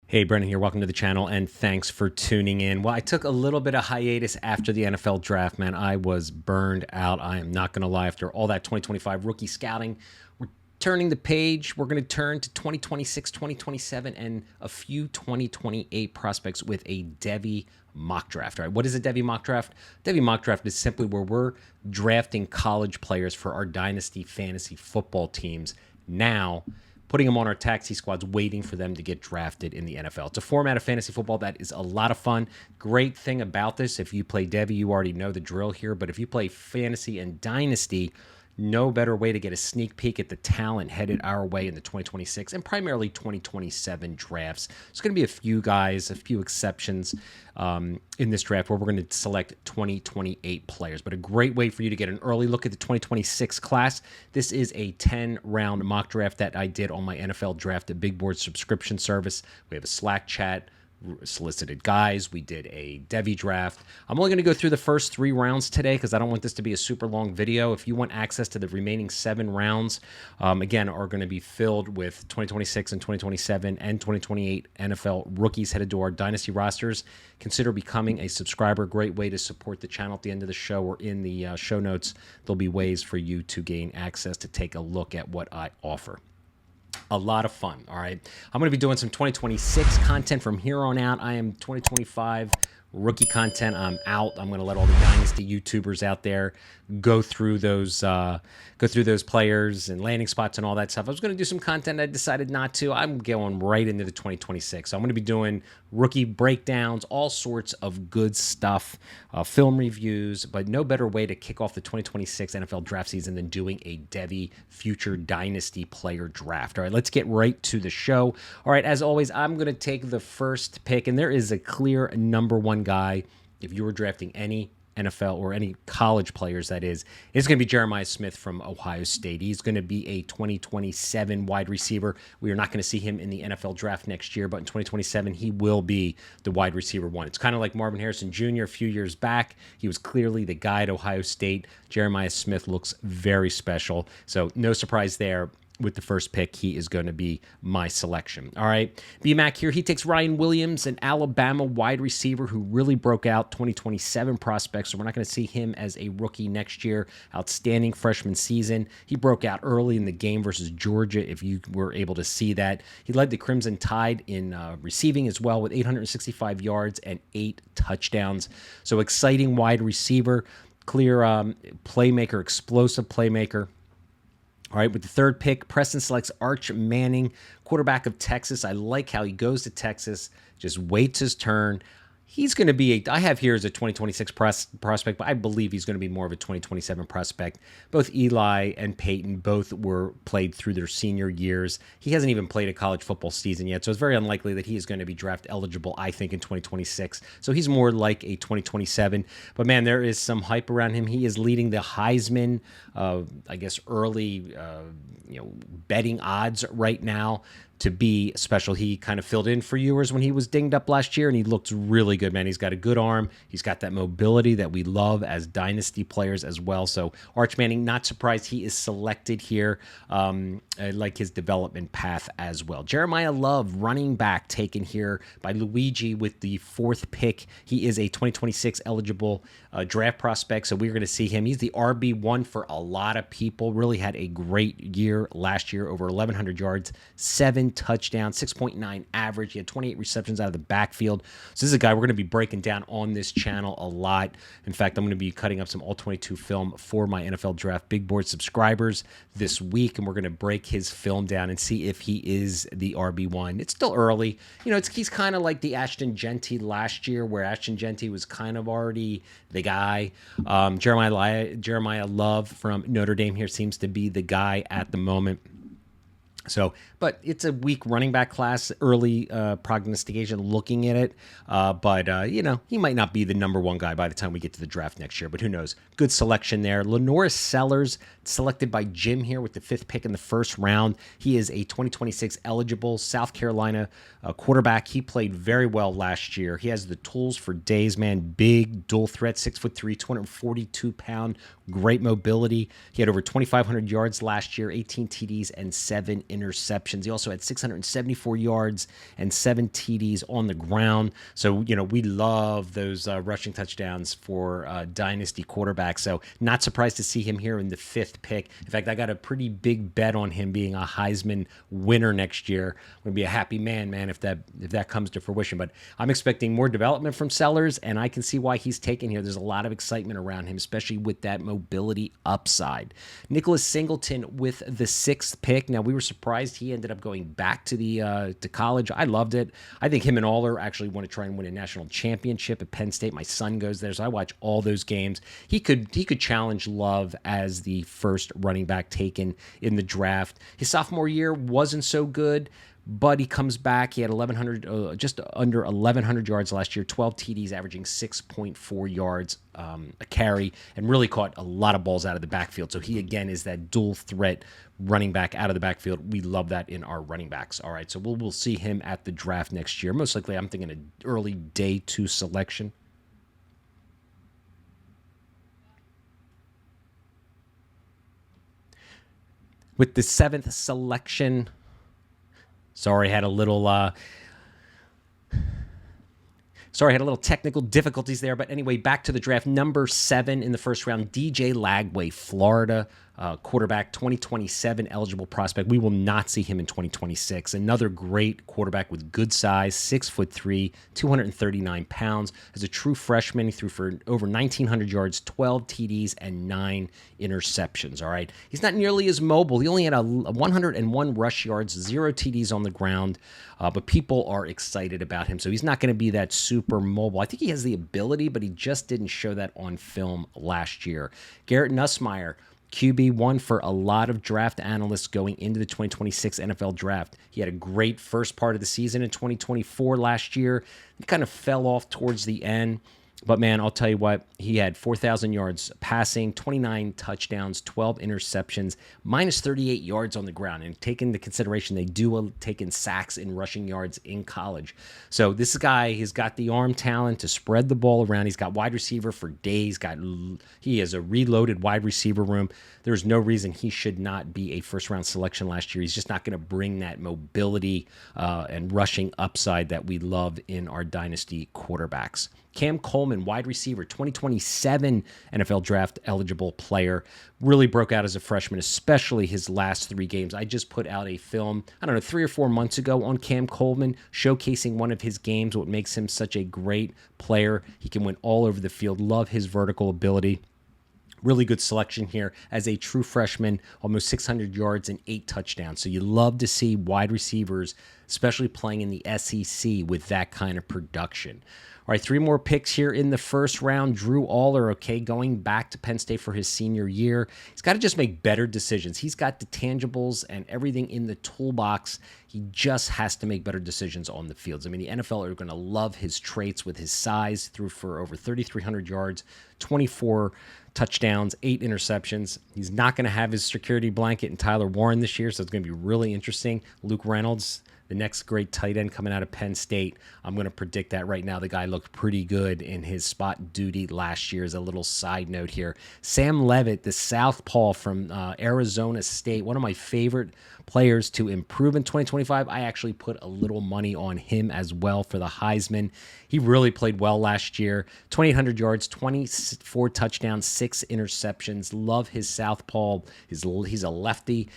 Hey, Brennan here. Welcome to the channel, and thanks for tuning in. Well, I took a little bit of hiatus after the NFL draft, man. I was burned out. I am not going to lie. After all that 2025 rookie scouting, we're turning the page. We're going to turn to 2026, 2027, and a few 2028 prospects with a Devy mock draft. All right, what is a Devy mock draft? Devy mock draft is simply where we're drafting college players for our Dynasty fantasy football teams now, putting them on our taxi squads, waiting for them to get drafted in the NFL. It's a format of fantasy football that is a lot of fun. Great thing about this, if you play Devy, you already know the drill here, but if you play fantasy and Dynasty, no better way to get a sneak peek at the talent headed our way in the 2026 and primarily 2027 drafts. There's going to be a few guys, a few exceptions in this draft where we're going to select 2028 players, but a great way for you to get an early look at the 2026 class. This is a 10-round mock draft that I did on my NFL Draft at Big Board subscription service. We have a Slack chat, solicited guys. We did a Devy draft. I'm only going to go through the first 3 rounds today because I don't want this to be a super long video. If you want access to the remaining 7 rounds, again, are going to be filled with 2026 and 2027 and 2028 NFL rookies headed to our Dynasty rosters, consider becoming a subscriber. Great way to support the channel. At the end of the show or in the show notes, there'll be ways for you to gain access to take a look at what I offer. A lot of fun. All right, I'm going to be doing some 2026 content from here on out. I am 2025 rookie content. I'm out. I'm going to let all the Dynasty YouTubers out there go through those players and landing spots and all that stuff. I was going to do some content. I decided not to. I'm going right into the 2026. So I'm going to be doing rookie breakdowns, all sorts of good stuff, film reviews, but no better way to kick off the 2026 NFL draft season than doing a Devy future Dynasty player draft. All right, let's get right to the show. All right, as always, I'm going to take the first pick, and there is a clear number 1 guy. If you were drafting any NFL or any college players, that is, it's going to be Jeremiah Smith from Ohio State. He's going to be a 2027 wide receiver. We are not going to see him in the NFL draft next year, but in 2027, he will be the wide receiver 1. It's kind of like Marvin Harrison Jr. a few years back. He was clearly the guy at Ohio State. Jeremiah Smith looks very special, so no surprise there. With the first pick, he is going to be my selection. All right, B-Mac here. He takes Ryan Williams, an Alabama wide receiver who really broke out 2027 prospects, so we're not going to see him as a rookie next year. Outstanding freshman season. He broke out early in the game versus Georgia, if you were able to see that. He led the Crimson Tide in receiving as well with 865 yards and 8 touchdowns. So exciting wide receiver, clear playmaker, explosive playmaker. All right, with the third pick, Preston selects Arch Manning, quarterback of Texas. I like how he goes to Texas, just waits his turn. He's going to be, I have here as a 2026 prospect, but I believe he's going to be more of a 2027 prospect. Both Eli and Peyton both were played through their senior years. He hasn't even played a college football season yet, so it's very unlikely that he is going to be draft eligible, I think, in 2026. So he's more like a 2027. But man, there is some hype around him. He is leading the Heisman, I guess, early betting odds right now. To be special. He kind of filled in for Ewers when he was dinged up last year, and he looks really good, man. He's got a good arm. He's got that mobility that we love as Dynasty players as well. So Arch Manning, not surprised he is selected here. I like his development path as well. Jeremiah Love, running back, taken here by Luigi with the 4th pick. He is a 2026 eligible draft prospect, so we're going to see him. He's the RB1 for a lot of people. Really had a great year last year, over 1,100 yards, 7 touchdowns, 6.9 average. He had 28 receptions out of the backfield. So this is a guy we're going to be breaking down on this channel a lot. In fact, I'm going to be cutting up some all-22 film for my NFL Draft Big Board subscribers this week, and we're going to break his film down and see if he is the RB1. It's still early. He's kind of like the Ashton Genty last year, where Ashton Genty was kind of already the guy. Jeremiah Love from Notre Dame here seems to be the guy at the moment. So, but it's a weak running back class, early prognostication looking at it. But he might not be the number 1 guy by the time we get to the draft next year, but who knows? Good selection there. Lenoris Sellers, selected by Jim here with the 5th pick in the first round. He is a 2026 eligible South Carolina quarterback. He played very well last year. He has the tools for days, man. Big dual threat, 6'3", 242-pound Great mobility. He had over 2,500 yards last year, 18 TDs and 7 interceptions. He also had 674 yards and 7 TDs on the ground. So, we love those rushing touchdowns for Dynasty quarterbacks. So not surprised to see him here in the 5th pick. In fact, I got a pretty big bet on him being a Heisman winner next year. I'm going to be a happy man, if that comes to fruition. But I'm expecting more development from Sellers, and I can see why he's taken here. There's a lot of excitement around him, especially with that mobility upside. Nicholas Singleton with the 6th pick. Now, we were surprised he ended up going back to college. I loved it. I think him and Aller actually want to try and win a national championship at Penn State. My son goes there, so I watch all those games. He could challenge Love as the first running back taken in the draft. His sophomore year wasn't so good, but he comes back. He had just under 1,100 yards last year, 12 TDs, averaging 6.4 yards a carry, and really caught a lot of balls out of the backfield. So he, again, is that dual threat running back out of the backfield. We love that in our running backs. All right, so we'll see him at the draft next year. Most likely, I'm thinking an early day 2 selection. With the 7th selection, sorry, I had a little technical difficulties there. But anyway, back to the draft. Number 7 in the first round, DJ Lagway, Florida quarterback, 2027 eligible prospect. We will not see him in 2026. Another great quarterback with good size, 6'3", 239 pounds. As a true freshman, he threw for over 1,900 yards, 12 TDs, and 9 interceptions. All right, he's not nearly as mobile. He only had a 101 rush yards, 0 TDs on the ground, but people are excited about him. So he's not going to be that super mobile. I think he has the ability, but he just didn't show that on film last year. Garrett Nussmeier, QB1 for a lot of draft analysts going into the 2026 NFL draft. He had a great first part of the season in 2024 last year. He kind of fell off towards the end. But, man, I'll tell you what, he had 4,000 yards passing, 29 touchdowns, 12 interceptions, minus 38 yards on the ground. And taking into consideration, they do take in sacks and rushing yards in college. So this guy, he's got the arm talent to spread the ball around. He's got wide receiver for days. He has a reloaded wide receiver room. There's no reason he should not be a first-round selection last year. He's just not going to bring that mobility and rushing upside that we love in our dynasty quarterbacks. Cam Coleman, wide receiver, 2027 NFL draft eligible player, really broke out as a freshman, especially his last 3 games. I just put out a film, 3 or 4 months ago on Cam Coleman, showcasing one of his games, what makes him such a great player. He can win all over the field. Love his vertical ability. Really good selection here as a true freshman, almost 600 yards and 8 touchdowns. So you love to see wide receivers, especially playing in the SEC, with that kind of production. All right, 3 more picks here in the first round. Drew Aller, going back to Penn State for his senior year. He's got to just make better decisions. He's got the tangibles and everything in the toolbox. He just has to make better decisions on the fields. I mean, the NFL are going to love his traits with his size. Threw for over 3,300 yards, 24 touchdowns, 8 interceptions. He's not going to have his security blanket in Tyler Warren this year, so it's going to be really interesting. Luke Reynolds, the next great tight end coming out of Penn State. I'm going to predict that right now. The guy looked pretty good in his spot duty last year. As a little side note here, Sam Levitt, the southpaw from Arizona State, one of my favorite players to improve in 2025. I actually put a little money on him as well for the Heisman. He really played well last year. 2,800 yards, 24 touchdowns, 6 interceptions. Love his southpaw. He's a lefty.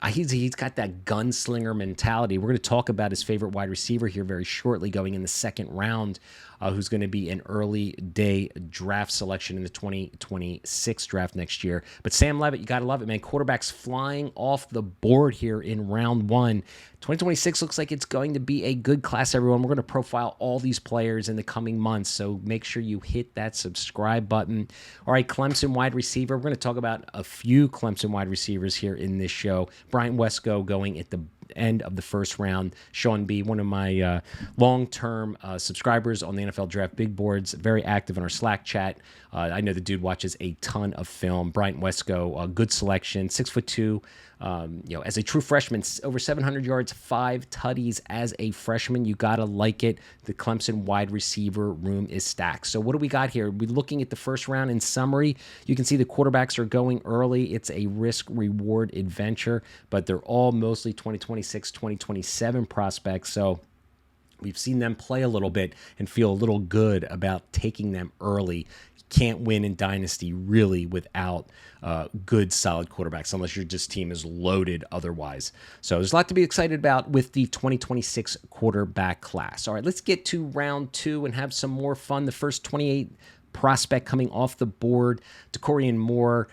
He's got that gunslinger mentality. We're going to talk about his favorite wide receiver here very shortly, going in the second round, who's going to be an early day draft selection in the 2026 draft next year. But Sam Levitt, you got to love it, man. Quarterbacks flying off the board here in round 1. 2026 looks like it's going to be a good class, everyone. We're going to profile all these players in the coming months, so make sure you hit that subscribe button. All right, Clemson wide receiver. We're going to talk about a few Clemson wide receivers here in this show. Bryant Wesco going at the end of the first round. Sean B., one of my long-term subscribers on the NFL Draft Big Boards, very active in our Slack chat. I know the dude watches a ton of film. Bryant Wesco, good selection, 6'2", As a true freshman, over 700 yards, 5 tutties as a freshman. You got to like it. The Clemson wide receiver room is stacked. So what do we got here? We're looking at the first round in summary. You can see the quarterbacks are going early. It's a risk-reward adventure, but they're all mostly 2026, 2027 prospects. So we've seen them play a little bit and feel a little good about taking them early. Can't win in Dynasty really without good, solid quarterbacks, unless your just team is loaded otherwise. So there's a lot to be excited about with the 2026 quarterback class. All right, let's get to round 2 and have some more fun. The first 28 prospect coming off the board, Decorian Moore.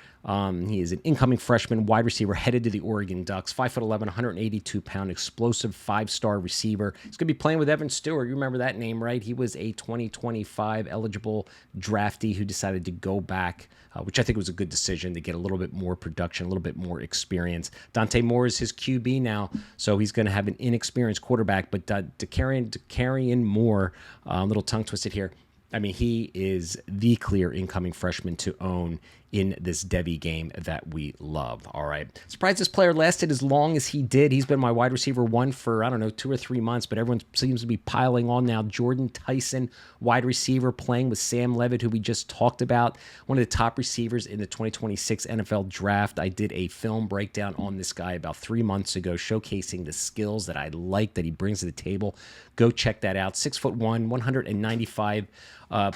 He is an incoming freshman wide receiver headed to the Oregon Ducks. 5'11", 182-pound, explosive 5-star receiver. He's going to be playing with Evan Stewart. You remember that name, right? He was a 2025 eligible draftee who decided to go back, which I think was a good decision to get a little bit more production, a little bit more experience. Dante Moore is his QB now, so he's going to have an inexperienced quarterback. But Decorian Moore, a little tongue twisted here. I mean, he is the clear incoming freshman to own in this Devy game that we love. All right. Surprised this player lasted as long as he did. He's been my wide receiver 1 for, 2 or 3 months, but everyone seems to be piling on now. Jordan Tyson, wide receiver, playing with Sam Levitt, who we just talked about, one of the top receivers in the 2026 NFL draft. I did a film breakdown on this guy about 3 months ago, showcasing the skills that I like that he brings to the table. Go check that out. 6'1", 195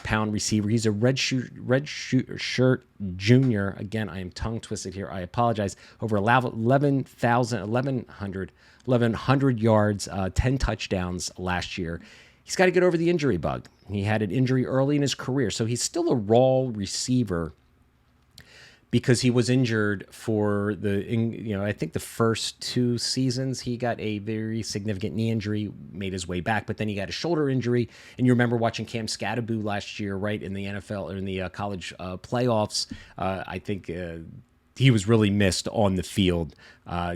pound receiver. He's a red shirt junior. Again, I am tongue twisted here. I apologize. Over 1,100 yards, 10 touchdowns last year. He's got to get over the injury bug. He had an injury early in his career, so he's still a raw receiver because he was injured for I think the first 2 seasons. He got a very significant knee injury, made his way back, but then he got a shoulder injury. And you remember watching Cam Scatteraboo last year, right, in the NFL or in the college playoffs. I think he was really missed on the field.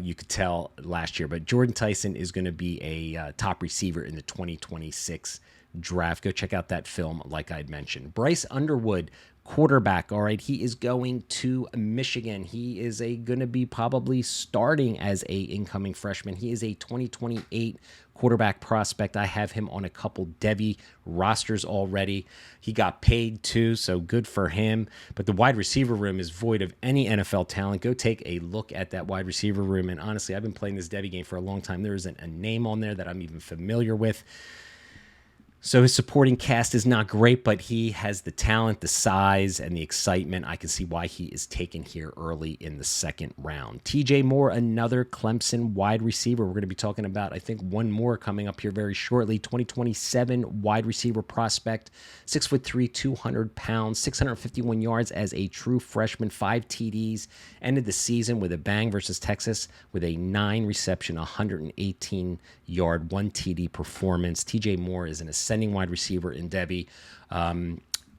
You could tell last year. But Jordan Tyson is going to be a top receiver in the 2026 draft. Go check out that film, like I'd mentioned. Bryce Underwood, quarterback. All right, he is going to Michigan. He is going to be probably starting as a incoming freshman. He is a 2028 quarterback prospect. I have him on a couple Devy rosters already. He got paid too, so good for him. But the wide receiver room is void of any NFL talent. Go take a look at that wide receiver room. And honestly, I've been playing this Devy game for a long time. There isn't a name on there that I'm even familiar with. So his supporting cast is not great, but he has the talent, the size, and the excitement. I can see why he is taken here early in the second round. TJ Moore, another Clemson wide receiver. We're going to be talking about, I think, one more coming up here very shortly. 2027 wide receiver prospect, 6'3", 200 pounds, 651 yards as a true freshman, 5 TDs. Ended the season with a bang versus Texas with a 9-reception, 118-yard, 1 TD performance. TJ Moore is an ascending wide receiver in Devy.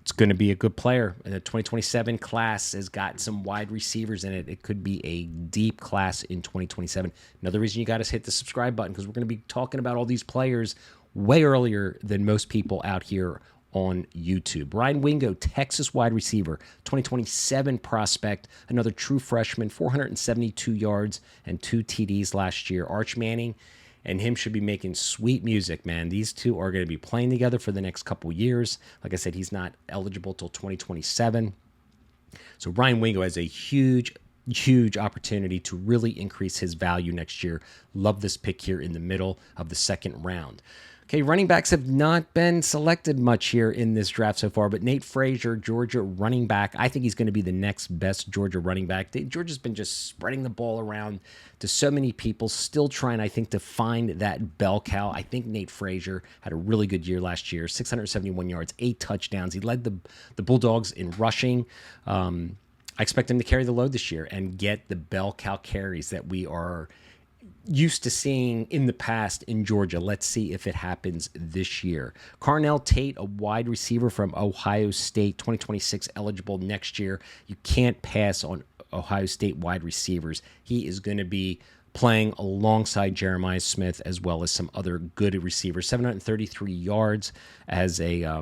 It's going to be a good player. The 2027 class has got some wide receivers in it. It could be a deep class in 2027. Another reason you got to hit the subscribe button, because we're going to be talking about all these players way earlier than most people out here on YouTube. Ryan Wingo, Texas wide receiver, 2027 prospect, another true freshman, 472 yards and 2 TDs last year. Arch Manning and him should be making sweet music, man. These two are going to be playing together for the next couple years. Like I said, he's not eligible till 2027. So Ryan Wingo has a huge opportunity to really increase his value next year. Love this pick here in the middle of the second round. Okay, running backs have not been selected much here in this draft so far, but Nate Frazier, Georgia running back, I think he's going to be the next best Georgia running back. Georgia's been just spreading the ball around to so many people, still trying, I think, to find that bell cow. I think Nate Frazier had a really good year last year, 671 yards, 8 touchdowns. He led the Bulldogs in rushing. I expect him to carry the load this year and get the bell cow carries that we are used to seeing in the past in Georgia. Let's see if it happens this year. Carnell Tate, a wide receiver from Ohio State, 2026 eligible next year. You can't pass on Ohio State wide receivers. He is going to be playing alongside Jeremiah Smith as well as some other good receivers. 733 yards as a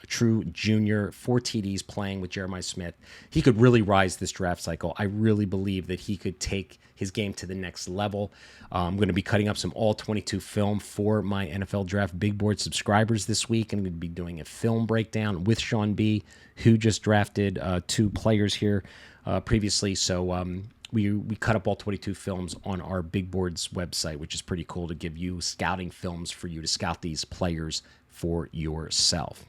true junior, 4 TDs playing with Jeremiah Smith. He could really rise this draft cycle. I really believe that he could take his game to the next level. I'm going to be cutting up some all-22 film for my NFL Draft Big Board subscribers this week. I'm going to be doing a film breakdown with Sean B., who just drafted 2 players here previously. So we cut up all 22 films on our Big Boards website, which is pretty cool to give you scouting films for you to scout these players for yourself.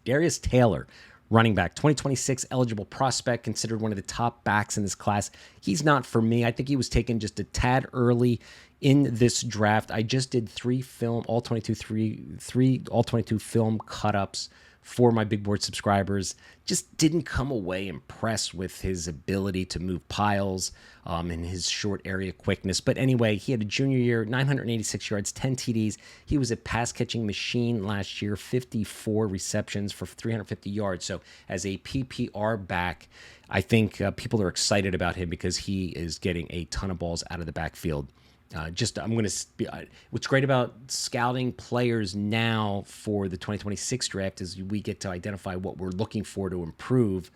Darius Taylor, running back, 2026 eligible prospect, considered one of the top backs in this class. He's not for me. I think he was taken just a tad early in this draft. I just did 3 all-22 film cut-ups for my Big Board subscribers. Just didn't come away impressed with his ability to move piles and his short area quickness. But anyway, he had a junior year, 986 yards, 10 TDs. He was a pass-catching machine last year, 54 receptions for 350 yards. So as a PPR back, I think people are excited about him because he is getting a ton of balls out of the backfield. What's great about scouting players now for the 2026 draft is we get to identify what we're looking for to improve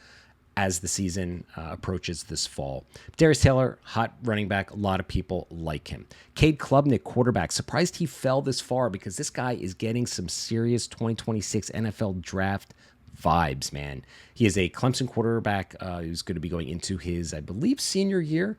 as the season approaches this fall. Darius Taylor, hot running back. A lot of people like him. Cade Klubnik, quarterback. Surprised he fell this far because this guy is getting some serious 2026 NFL draft vibes, man. He is a Clemson quarterback who's going to be going into his, I believe, senior year.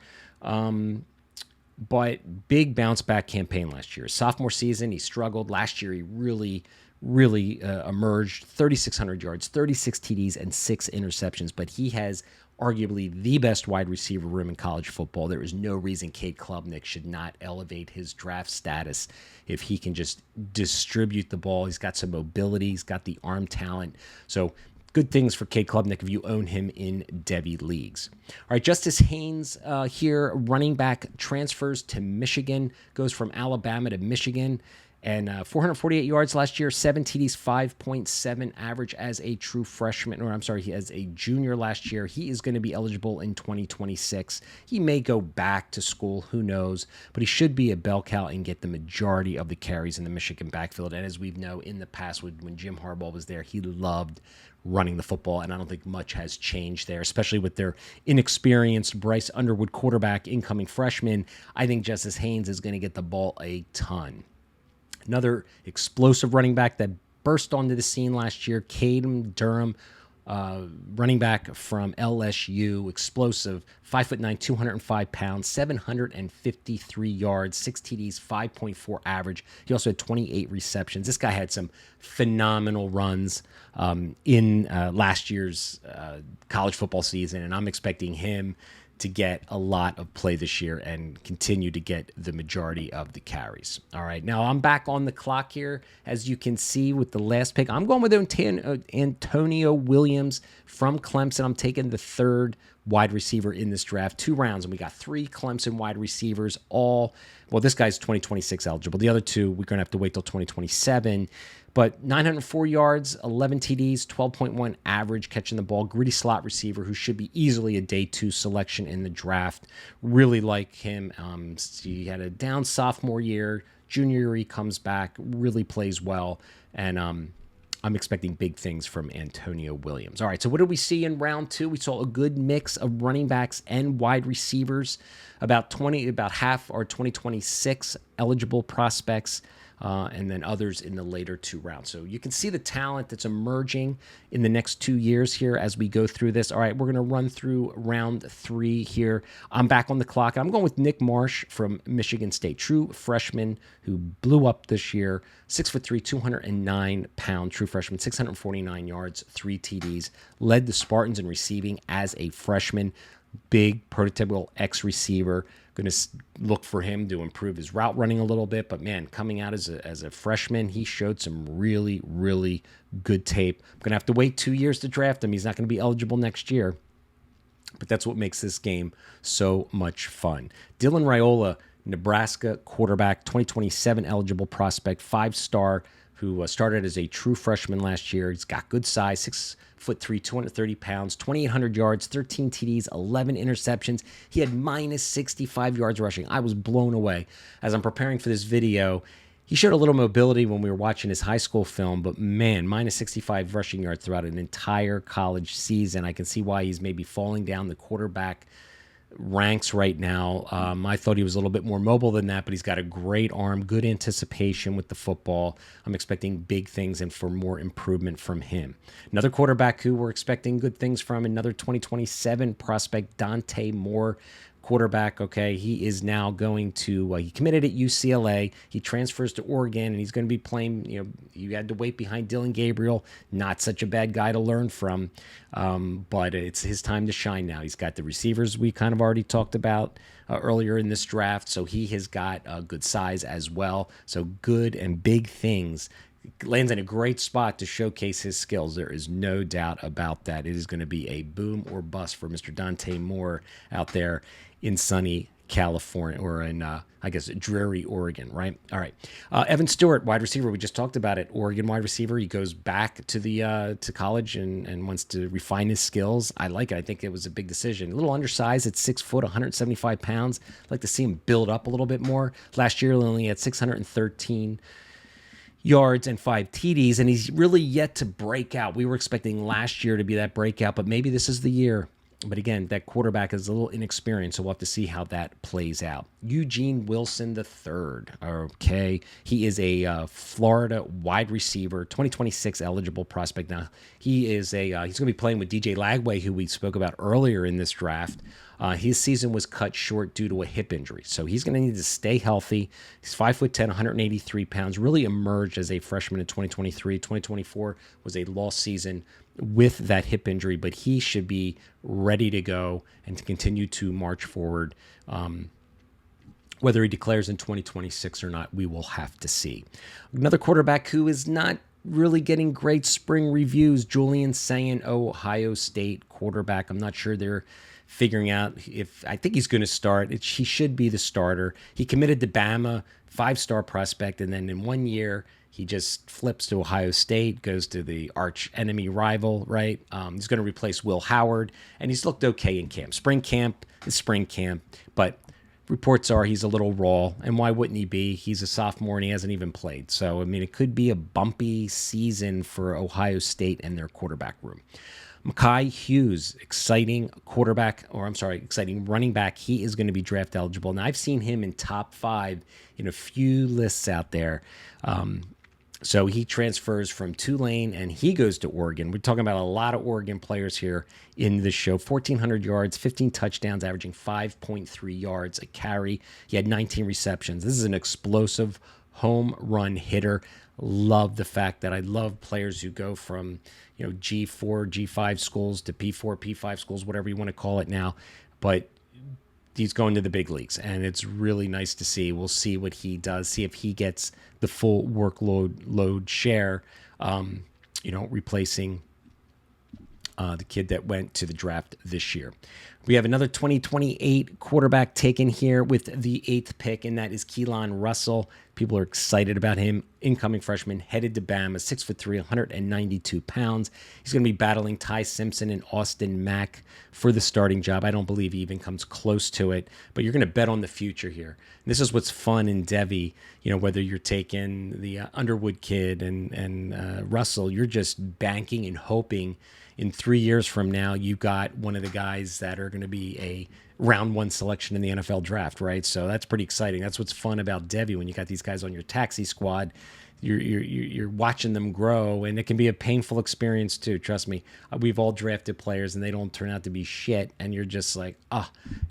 But big bounce back campaign last year. Sophomore season, he struggled. Last year, he really emerged. 3,600 yards, 36 TDs, and 6 interceptions. But he has arguably the best wide receiver room in college football. There is no reason Cade Klubnik should not elevate his draft status if he can just distribute the ball. He's got some mobility. He's got the arm talent. So good things for Cade Klubnik if you own him in Devy leagues. All right, Justice Haynes here, running back, transfers to Michigan, goes from Alabama to Michigan, and 448 yards last year, 7 TDs, 5.7 average as a true freshman, he as a junior last year. He is going to be eligible in 2026. He may go back to school, who knows, but he should be a bell cow and get the majority of the carries in the Michigan backfield. And as we know in the past, when Jim Harbaugh was there, he loved running the football, and I don't think much has changed there, especially with their inexperienced Bryce Underwood quarterback, incoming freshman. I think Justice Haynes is going to get the ball a ton. Another explosive running back that burst onto the scene last year, Caden Durham, running back from LSU, explosive, 5'9", 205 pounds, 753 yards, 6 TDs, 5.4 average. He also had 28 receptions. This guy had some phenomenal runs in last year's college football season, and I'm expecting him to get a lot of play this year and continue to get the majority of the carries. All right, now I'm back on the clock here. As you can see with the last pick, I'm going with Antonio Williams from Clemson. I'm taking the 3rd wide receiver in this draft. 2 rounds, and we got 3 Clemson wide receivers, this guy's 2026 eligible. The other 2, we're going to have to wait till 2027. But 904 yards, 11 TDs, 12.1 average catching the ball. Gritty slot receiver who should be easily a day 2 selection in the draft. Really like him. He had a down sophomore year. Junior year, he comes back, really plays well. And I'm expecting big things from Antonio Williams. All right, so what did we see in round 2? We saw a good mix of running backs and wide receivers. About half are 2026 eligible prospects. And then others in the later 2 rounds. So you can see the talent that's emerging in the next 2 years here as we go through this. All right, we're going to run through round 3 here. I'm back on the clock. I'm going with Nick Marsh from Michigan State, true freshman who blew up this year. 6'3", 209-pound true freshman, 649 yards, 3 TDs. Led the Spartans in receiving as a freshman. Big prototypical X-receiver. Going to look for him to improve his route running a little bit. But, man, coming out as a freshman, he showed some really, really good tape. I'm going to have to wait 2 years to draft him. He's not going to be eligible next year. But that's what makes this game so much fun. Dylan Raiola, Nebraska quarterback, 2027 eligible prospect, 5-star, who started as a true freshman last year. He's got good size, 6'3", 230 pounds, 2,800 yards, 13 TDs, 11 interceptions. He had minus 65 yards rushing. I was blown away. As I'm preparing for this video, he showed a little mobility when we were watching his high school film, but man, minus 65 rushing yards throughout an entire college season. I can see why he's maybe falling down the quarterback ranks right now. I thought he was a little bit more mobile than that, but he's got a great arm, good anticipation with the football. I'm expecting big things and for more improvement from him. Another quarterback who we're expecting good things from, another 2027 prospect, Dante Moore, quarterback. Okay, he is now going to he committed at UCLA. He transfers to Oregon, and he's going to be playing, you had to wait behind Dylan Gabriel, not such a bad guy to learn from, but it's his time to shine now. He's got the receivers we kind of already talked about earlier in this draft, so he has got good size as well. So good and big things. Lands in a great spot to showcase his skills. There is no doubt about that. It is going to be a boom or bust for Mr. Dante Moore out there in sunny California, or in, I guess, dreary Oregon, right? All right. Evan Stewart, wide receiver. We just talked about it. Oregon wide receiver. He goes back to the to college and wants to refine his skills. I like it. I think it was a big decision. A little undersized at 6 foot, 175 pounds. I'd like to see him build up a little bit more. Last year, he only had 613 yards and 5 TDs, and he's really yet to break out. We were expecting last year to be that breakout, but maybe this is the year. But again, that quarterback is a little inexperienced, so we'll have to see how that plays out. Eugene Wilson III, okay. He is a Florida wide receiver, 2026 eligible prospect. Now, he is he's going to be playing with DJ Lagway, who we spoke about earlier in this draft. His season was cut short due to a hip injury, so he's going to need to stay healthy. He's 5'10", 183 pounds, really emerged as a freshman in 2023. 2024 was a lost season with that hip injury, but he should be ready to go and to continue to march forward. Whether he declares in 2026 or not, we will have to see. Another quarterback who is not really getting great spring reviews, Julian Sayin, Ohio State quarterback. I'm not sure they're figuring out if, I think he's going to start. He should be the starter. He committed to Bama, 5-star prospect, and then in 1 year, he just flips to Ohio State, goes to the arch enemy rival, right? He's going to replace Will Howard, and he's looked okay in camp. Spring camp is spring camp, but reports are he's a little raw, and why wouldn't he be? He's a sophomore, and he hasn't even played. So, I mean, it could be a bumpy season for Ohio State and their quarterback room. Mekhi Hughes, exciting running back. He is going to be draft eligible. Now, I've seen him in top 5 in a few lists out there. So he transfers from Tulane and he goes to Oregon. We're talking about a lot of Oregon players here in this show. 1,400 yards, 15 touchdowns, averaging 5.3 yards a carry. He had 19 receptions. This is an explosive home run hitter. Love the fact that I love players who go from, G4, G5 schools to P4, P5 schools, whatever you want to call it now. But he's going to the big leagues, and it's really nice to see. We'll see what he does, see if he gets the full workload share, replacing the kid that went to the draft this year. We have another 2028 quarterback taken here with the 8th pick, and that is Keelan Russell. People are excited about him. Incoming freshman, headed to Bama, 6'3", 192 pounds. He's going to be battling Ty Simpson and Austin Mack for the starting job. I don't believe he even comes close to it, but you're going to bet on the future here. And this is what's fun in Devy, whether you're taking the Underwood kid and Russell, you're just banking and hoping in 3 years from now, you've got one of the guys that are going to be a round 1 selection in the NFL draft, right? So that's pretty exciting. That's what's fun about Devy when you got these guys on your taxi squad. You're watching them grow, and it can be a painful experience too. Trust me, we've all drafted players, and they don't turn out to be shit, and you're just like,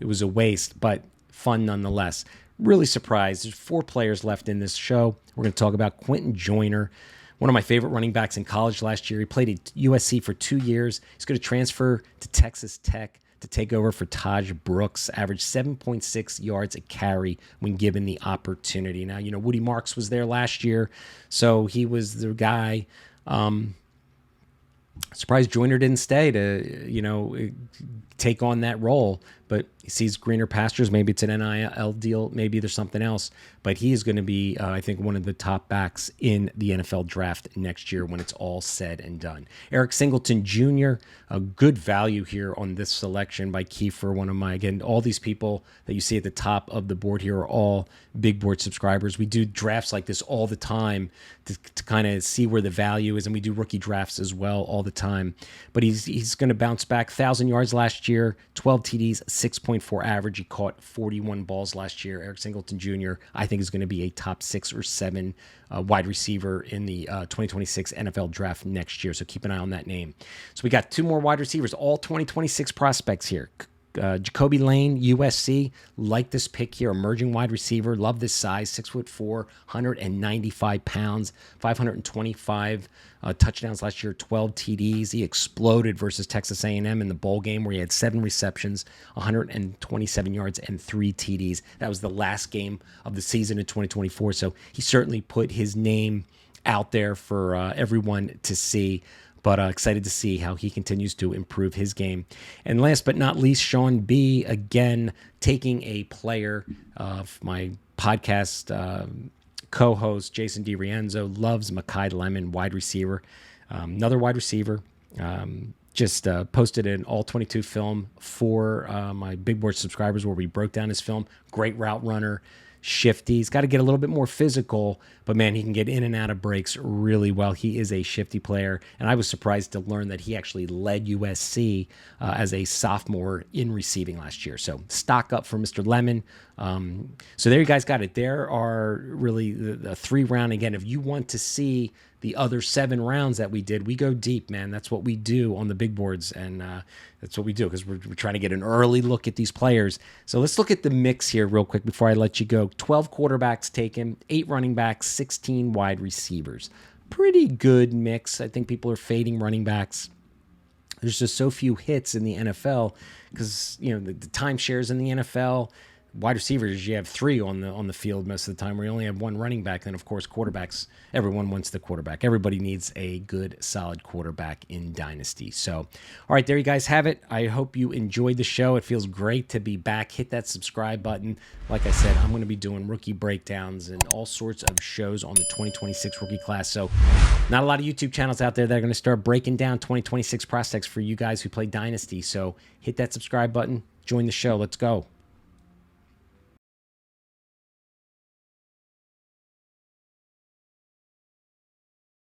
it was a waste, but fun nonetheless. Really surprised. There's 4 players left in this show. We're going to talk about Quentin Joyner, one of my favorite running backs in college last year. He played at USC for 2 years. He's going to transfer to Texas Tech to take over for Taj Brooks, averaged 7.6 yards a carry when given the opportunity. Now, Woody Marks was there last year, so he was the guy. Surprised Joyner didn't stay to, take on that role. but he sees greener pastures. Maybe it's an NIL deal. Maybe there's something else. But he is going to be, I think, one of the top backs in the NFL draft next year when it's all said and done. Eric Singleton Jr., a good value here on this selection by Kiefer, one of my, again, all these people that you see at the top of the board here are all big board subscribers. We do drafts like this all the time to kind of see where the value is, and we do rookie drafts as well all the time. But he's going to bounce back. 1,000 yards last year, 12 TDs, 6.4 average. He caught 41 balls last year. Eric Singleton Jr., I think, is going to be a top 6 or 7 wide receiver in the 2026 NFL draft next year. So keep an eye on that name. So we got 2 more wide receivers, all 2026 prospects here. Jacoby Lane, USC, like this pick here, emerging wide receiver, love this size, 6'4", 195 pounds, 525 touchdowns last year, 12 TDs. He exploded versus Texas A&M in the bowl game where he had 7 receptions, 127 yards, and 3 TDs. That was the last game of the season in 2024, so he certainly put his name out there for everyone to see. But excited to see how he continues to improve his game. And last but not least, Sean B., again, taking a player of my podcast co-host, Jason DiRienzo, loves Mekhi Lemon, wide receiver. Another wide receiver. Just posted an all-22 film for my Big Board subscribers where we broke down his film. Great route runner. Shifty. He's got to get a little bit more physical, but man, he can get in and out of breaks really well. He is a shifty player, and I was surprised to learn that he actually led USC as a sophomore in receiving last year. So stock up for Mr. Lemon. So there you guys got it. There are really the 3 round. Again, if you want to see the other 7 rounds that we did, we go deep, man. That's what we do on the big boards, and that's what we do because we're trying to get an early look at these players. So let's look at the mix here real quick before I let you go. 12 quarterbacks taken, 8 running backs, 16 wide receivers. Pretty good mix. I think people are fading running backs. There's just so few hits in the NFL because, you know, the timeshares in the NFL. Wide receivers, you have 3 on the field most of the time, where you only have 1 running back. Then, of course, quarterbacks, everyone wants the quarterback. Everybody needs a good, solid quarterback in Dynasty. So, all right, there you guys have it. I hope you enjoyed the show. It feels great to be back. Hit that subscribe button. Like I said, I'm going to be doing rookie breakdowns and all sorts of shows on the 2026 rookie class. So, not a lot of YouTube channels out there that are going to start breaking down 2026 prospects for you guys who play Dynasty. So, hit that subscribe button. Join the show. Let's go.